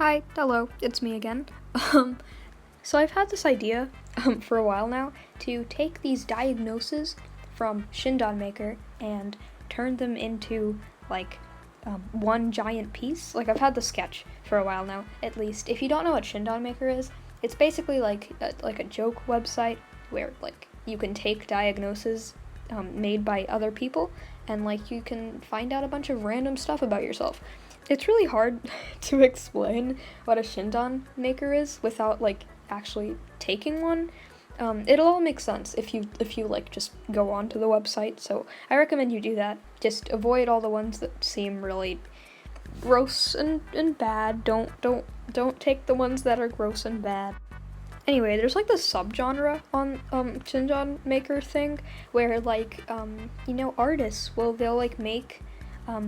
Hi, hello, it's me again. So I've had this idea for a while now to take these diagnoses from shindanmaker and turn them into one giant piece. Like I've had the sketch for a while now, at least. If you don't know what shindanmaker is, it's basically like a joke website where you can take diagnoses made by other people and you can find out a bunch of random stuff about yourself. It's really hard to explain what a shindan maker is without actually taking one. It'll all make sense if you just go onto the website. So I recommend you do that. Just avoid all the ones that seem really gross and bad. Don't take the ones that are gross and bad. Anyway, there's this subgenre on shindan maker thing where artists they'll make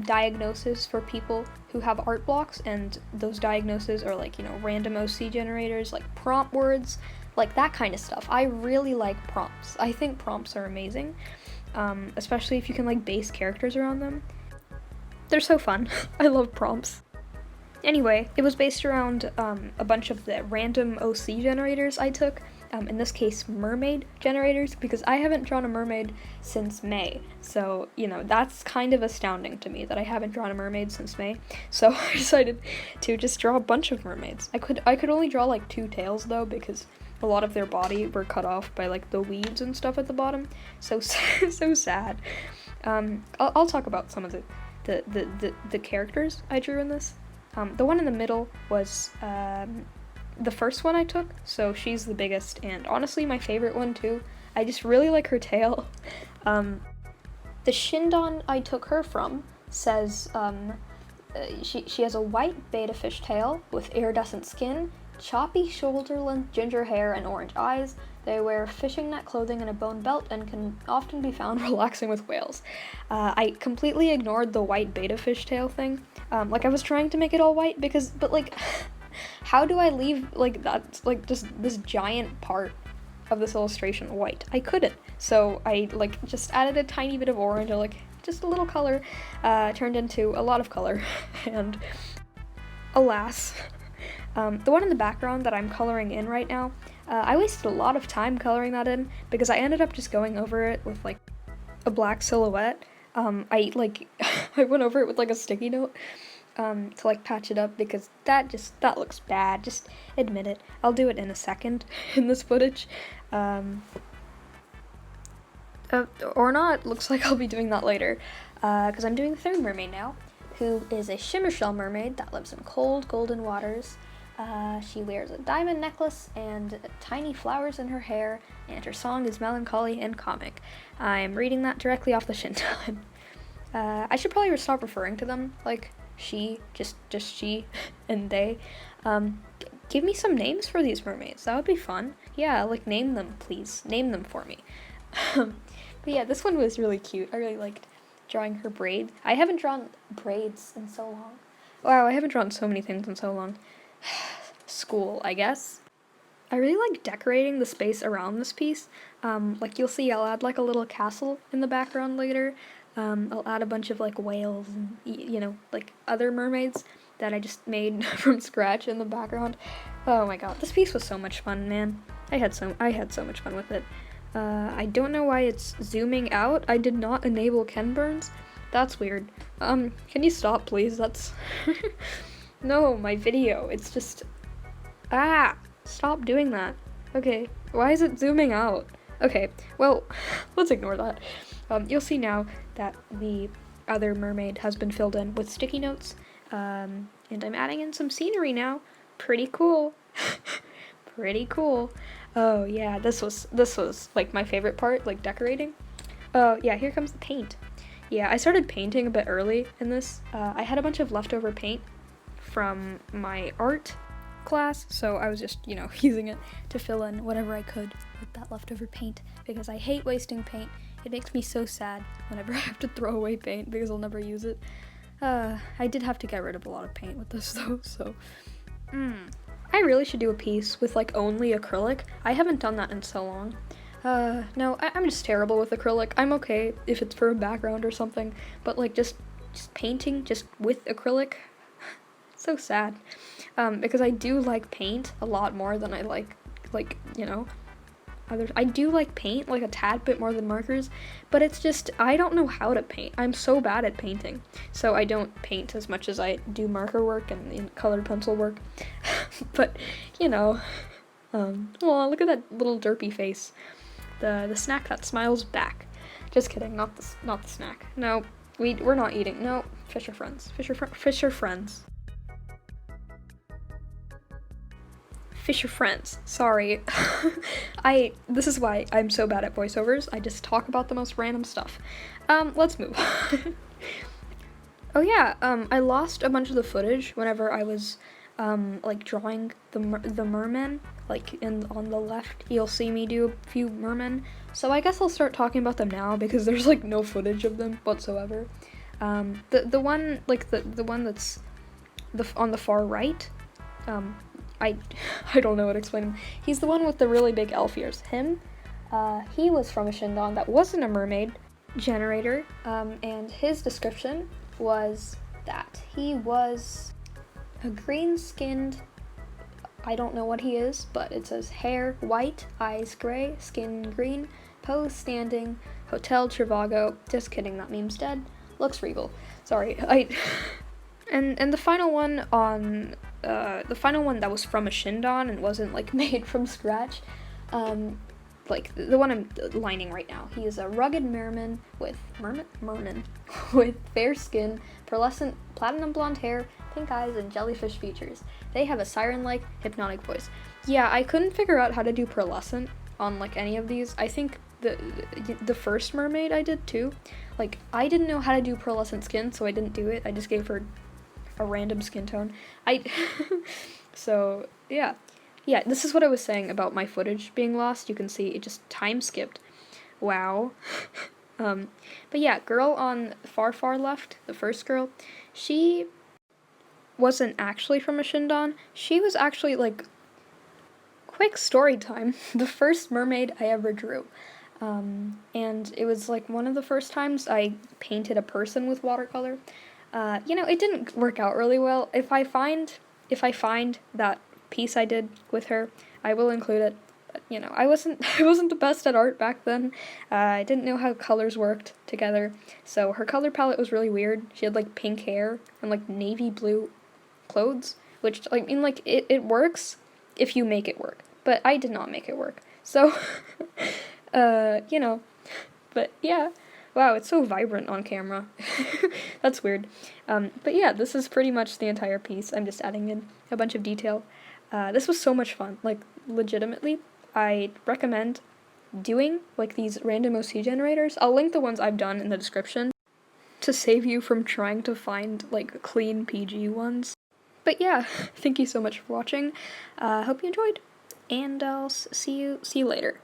diagnoses for people who have art blocks, and those diagnoses are random OC generators, prompt words, that kind of stuff. I really like prompts. I think prompts are amazing, especially if you can base characters around them. They're so fun. I love prompts. Anyway, it was based around a bunch of the random OC generators I took, in this case mermaid generators, because I haven't drawn a mermaid since May, so that's kind of astounding to me that I haven't drawn a mermaid since May. So I decided to just draw a bunch of mermaids. I could only draw 2 tails though, because a lot of their body were cut off by the weeds and stuff at the bottom. So sad. I'll talk about some of the characters I drew in this. The one in the middle was the first one I took, so she's the biggest, and honestly my favorite one too. I just really like her tail. The shindan I took her from says she has a white betta fish tail with iridescent skin, choppy shoulder-length ginger hair, and orange eyes. They wear fishing net clothing and a bone belt and can often be found relaxing with whales. I completely ignored the white betta fish tail thing. I was trying to make it all white but how do I leave just this giant part of this illustration white? I couldn't. So I just added a tiny bit of orange, or just a little color, turned into a lot of color, and alas. The one in the background that I'm coloring in right now, I wasted a lot of time coloring that in because I ended up just going over it with a black silhouette. I went over it with a sticky note to patch it up, because that looks bad. Just admit it. I'll do it in a second in this footage. Or not. Looks like I'll be doing that later, because I'm doing the third mermaid now, who is a shimmer shell mermaid that lives in cold, golden waters. She wears a diamond necklace and tiny flowers in her hair, and her song is melancholy and comic. I'm reading that directly off the shindan. I should probably stop referring to them she, just she, and they. Give me some names for these mermaids. That would be fun. Yeah, name them, please. Name them for me. But yeah, this one was really cute. I really liked drawing her braid. I haven't drawn braids in so long. Wow, I haven't drawn so many things in so long. School, I guess. I really like decorating the space around this piece. You'll see, I'll add a little castle in the background later. I'll add a bunch of whales and other mermaids that I just made from scratch in the background. Oh my god, this piece was so much fun, man. I had so much fun with it. I don't know why it's zooming out. I did not enable Ken Burns. That's weird. Can you stop, please? That's no, my video. It's just stop doing that. Okay, why is it zooming out? Okay, well, let's ignore that. You'll see now that the other mermaid has been filled in with sticky notes, and I'm adding in some scenery now. Pretty cool. Pretty cool. Oh yeah, this was my favorite part, decorating. Oh yeah, here comes the paint. Yeah, I started painting a bit early in this. I had a bunch of leftover paint from my art class, so I was just, using it to fill in whatever I could with that leftover paint, because I hate wasting paint. It makes me so sad whenever I have to throw away paint because I'll never use it. I did have to get rid of a lot of paint with this though, so I really should do a piece with only acrylic. I haven't done that in so long. No, I'm just terrible with acrylic. I'm okay if it's for a background or something, but just painting just with acrylic, so sad. because I do like paint a lot more than I like, you know, others. I do like paint, like a tad bit more than markers, but it's just, I don't know how to paint. I'm so bad at painting, so I don't paint as much as I do marker work and colored pencil work. But, you know, well, look at that little derpy face. The snack that smiles back. Just kidding, not the snack. No, we're not eating. No, fish are friends. Fish are friends. Fish are friends. Sorry. This is why I'm so bad at voiceovers. I just talk about the most random stuff. Let's move. Oh yeah, I lost a bunch of the footage whenever I was, like drawing the mermen. Like on the left, you'll see me do a few mermen. So I guess I'll start talking about them now because there's like no footage of them whatsoever. The one, like the one that's on the far right, I don't know what to explain him. He's the one with the really big elf ears. Him, he was from a shindan that wasn't a mermaid generator, and his description was that he was a green-skinned, I don't know what he is, but it says hair white, eyes gray, skin green, pose standing, Hotel Trivago. Just kidding, that meme's dead. Looks regal. Sorry, and the final one on the final one that was from a shindan and wasn't like made from scratch, like the one I'm lining right now. He is a rugged merman with with fair skin, pearlescent platinum blonde hair, pink eyes, and jellyfish features. They have a siren-like hypnotic voice. Yeah, I couldn't figure out how to do pearlescent on like any of these. I think the first mermaid I did too. Like I didn't know how to do pearlescent skin, so I didn't do it. I just gave her a random skin tone. So yeah, this is what I was saying about my footage being lost. You can see it just time skipped. Wow. But yeah, girl on far left, the first girl, she wasn't actually from a shindan. She was actually, like, quick story time, the first mermaid I ever drew. And it was like one of the first times I painted a person with watercolor. You know, it didn't work out really well. If I find that piece I did with her, I will include it. But, you know, I wasn't the best at art back then. I didn't know how colors worked together. So her color palette was really weird. She had like pink hair and like navy blue clothes, which I mean, like it works if you make it work. But I did not make it work. So, you know, but yeah. Wow, it's so vibrant on camera. That's weird. But yeah, this is pretty much the entire piece. I'm just adding in a bunch of detail. This was so much fun. Like, legitimately, I recommend doing, like, these random OC generators. I'll link the ones I've done in the description to save you from trying to find, like, clean PG ones. But yeah, thank you so much for watching. Hope you enjoyed, and I'll see you later.